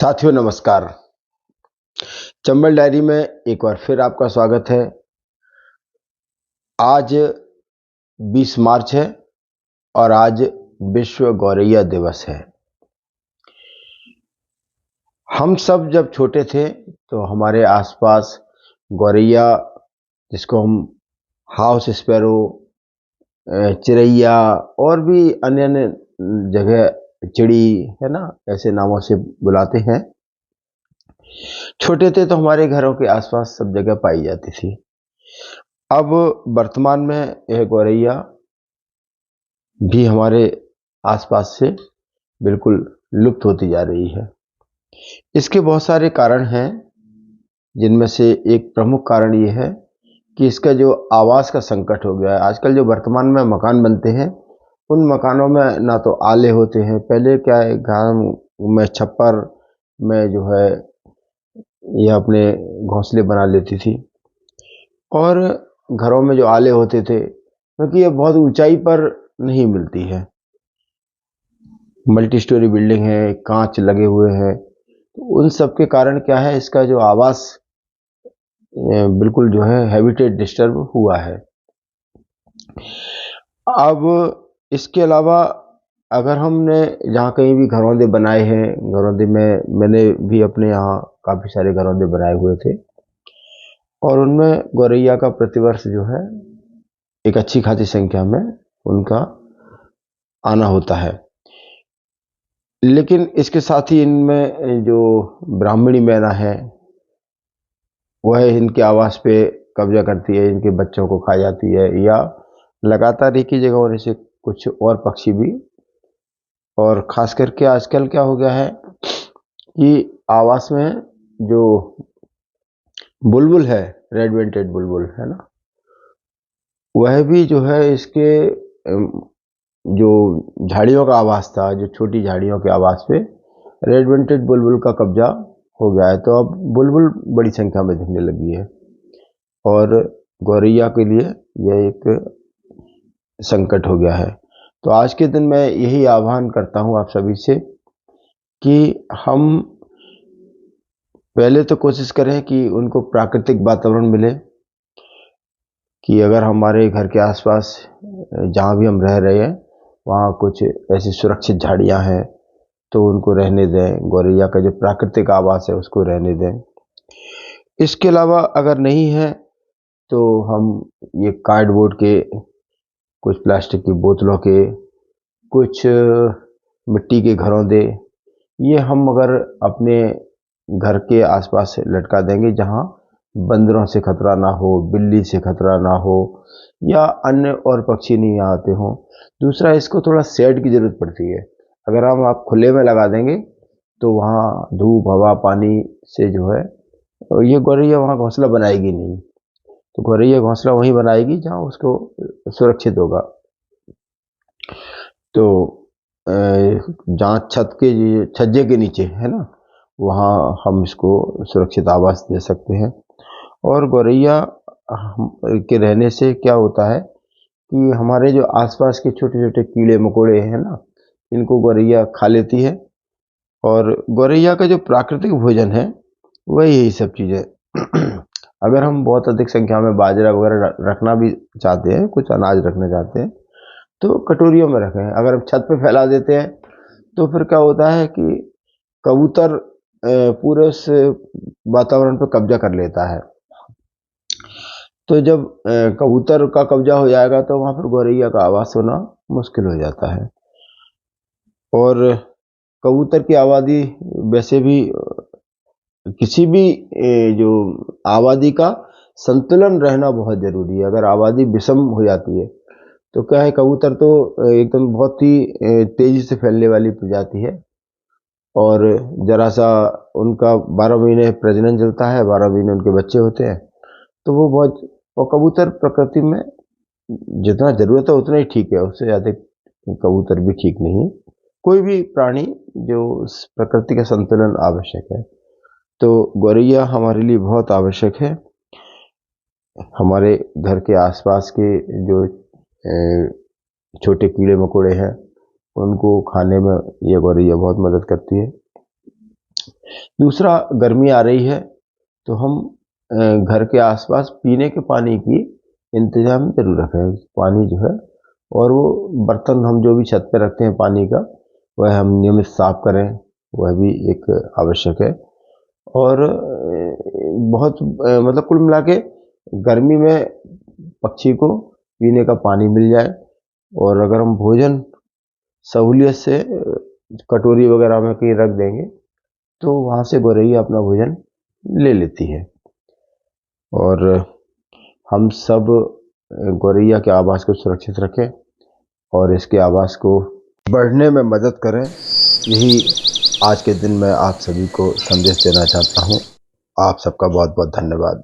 साथियों नमस्कार। चंबल डायरी में एक बार फिर आपका स्वागत है। आज 20 मार्च है और आज विश्व गौरैया दिवस है। हम सब जब छोटे थे तो हमारे आसपास गौरैया, जिसको हम हाउस स्पैरो, चिड़ैया और भी अन्य अन्य जगह चिड़ी है ना, ऐसे नामों से बुलाते हैं। छोटे थे तो हमारे घरों के आसपास सब जगह पाई जाती थी। अब वर्तमान में यह गौरैया भी हमारे आसपास से बिल्कुल लुप्त होती जा रही है। इसके बहुत सारे कारण हैं, जिनमें से एक प्रमुख कारण ये है कि इसका जो आवास का संकट हो गया है। आजकल जो वर्तमान में मकान बनते हैं, उन मकानों में ना तो आले होते हैं। पहले क्या है, गांव में छप्पर में जो है यह अपने घोंसले बना लेती थी, और घरों में जो आले होते थे, क्योंकि ये बहुत ऊंचाई पर नहीं मिलती है, मल्टी स्टोरी बिल्डिंग है, कांच लगे हुए हैं, तो उन सब के कारण क्या है, इसका जो आवास बिल्कुल जो है हैबिटेट डिस्टर्ब हुआ है। अब इसके अलावा अगर हमने जहाँ कहीं भी घरौंदे बनाए हैं, घरौंदे में मैंने भी अपने यहाँ काफ़ी सारे घरौंदे बनाए हुए थे, और उनमें गौरैया का प्रतिवर्ष जो है एक अच्छी खासी संख्या में उनका आना होता है। लेकिन इसके साथ ही इनमें जो ब्राह्मणी मैना है, वह इनके आवास पे कब्जा करती है, इनके बच्चों को खा जाती है, या लगातार एक ही जगह होने से कुछ और पक्षी भी। और खास करके आजकल क्या हो गया है कि आवास में जो बुलबुल है, रेड वेंटेड बुलबुल है ना, वह भी जो है इसके जो झाड़ियों का आवास था, जो छोटी झाड़ियों के आवास पे रेड वेंटेड बुलबुल का कब्जा हो गया है। तो अब बुलबुल बड़ी संख्या में दिखने लगी है, और गौरैया के लिए यह एक संकट हो गया है। तो आज के दिन मैं यही आह्वान करता हूं आप सभी से कि हम पहले तो कोशिश करें कि उनको प्राकृतिक वातावरण मिले, कि अगर हमारे घर के आसपास जहाँ भी हम रह रहे हैं वहाँ कुछ ऐसी सुरक्षित झाड़ियाँ हैं तो उनको रहने दें, गौरैया का जो प्राकृतिक आवास है उसको रहने दें। इसके अलावा अगर नहीं है तो हम ये कार्डबोर्ड के, कुछ प्लास्टिक की बोतलों के, कुछ मिट्टी के घरौंदे, ये हम अगर अपने घर के आसपास लटका देंगे जहाँ बंदरों से खतरा ना हो, बिल्ली से खतरा ना हो, या अन्य और पक्षी नहीं आते हों। दूसरा, इसको थोड़ा शेड की ज़रूरत पड़ती है। अगर हम आप खुले में लगा देंगे तो वहाँ धूप, हवा, पानी से जो है ये गौरैया वहाँ घोंसला बनाएगी नहीं। तो गौरैया घोंसला वहीं बनाएगी जहाँ उसको सुरक्षित होगा। तो जहाँ छज्जे के नीचे है ना, वहाँ हम इसको सुरक्षित आवास दे सकते हैं। और गौरैया के रहने से क्या होता है कि हमारे जो आसपास के छोटे छोटे कीड़े मकोड़े हैं ना, इनको गौरैया खा लेती है। और गौरैया का जो प्राकृतिक भोजन है वह यही सब चीज़ें। अगर हम बहुत अधिक संख्या में बाजरा वगैरह रखना भी चाहते हैं, कुछ अनाज रखना चाहते हैं, तो कटोरियों में रखें। अगर हम छत पे फैला देते हैं तो फिर क्या होता है कि कबूतर पूरे उस वातावरण पर कब्जा कर लेता है। तो जब कबूतर का कब्जा हो जाएगा तो वहाँ पर गौरैया का आवास होना मुश्किल हो जाता है। और कबूतर की आबादी वैसे भी किसी भी जो आबादी का संतुलन रहना बहुत ज़रूरी है। अगर आबादी विषम हो जाती है तो क्या है, कबूतर तो एकदम बहुत ही तेज़ी से फैलने वाली प्रजाति है, और जरा सा उनका 12 महीने प्रजनन चलता है, 12 महीने उनके बच्चे होते हैं। तो वो बहुत, और कबूतर प्रकृति में जितना ज़रूरत है उतना ही ठीक है, उससे ज़्यादा कबूतर भी ठीक नहीं है। कोई भी प्राणी जो प्रकृति का संतुलन आवश्यक है, तो गौरैया हमारे लिए बहुत आवश्यक है। हमारे घर के आसपास के जो छोटे कीड़े मकोड़े हैं उनको खाने में ये गौरैया बहुत मदद करती है। दूसरा, गर्मी आ रही है तो हम घर के आसपास पीने के पानी की इंतजाम जरूर रखें। पानी जो है, और वो बर्तन हम जो भी छत पे रखते हैं पानी का, वह हम नियमित साफ करें, वह भी एक आवश्यक है। और बहुत मतलब कुल मिला के गर्मी में पक्षी को पीने का पानी मिल जाए, और अगर हम भोजन सहूलियत से कटोरी वगैरह में कहीं रख देंगे तो वहाँ से गौरैया अपना भोजन ले लेती है। और हम सब गौरैया के आवास को सुरक्षित रखें और इसके आवास को बढ़ने में मदद करें। यही आज के दिन मैं आप सभी को संदेश देना चाहता हूँ। आप सबका बहुत बहुत धन्यवाद।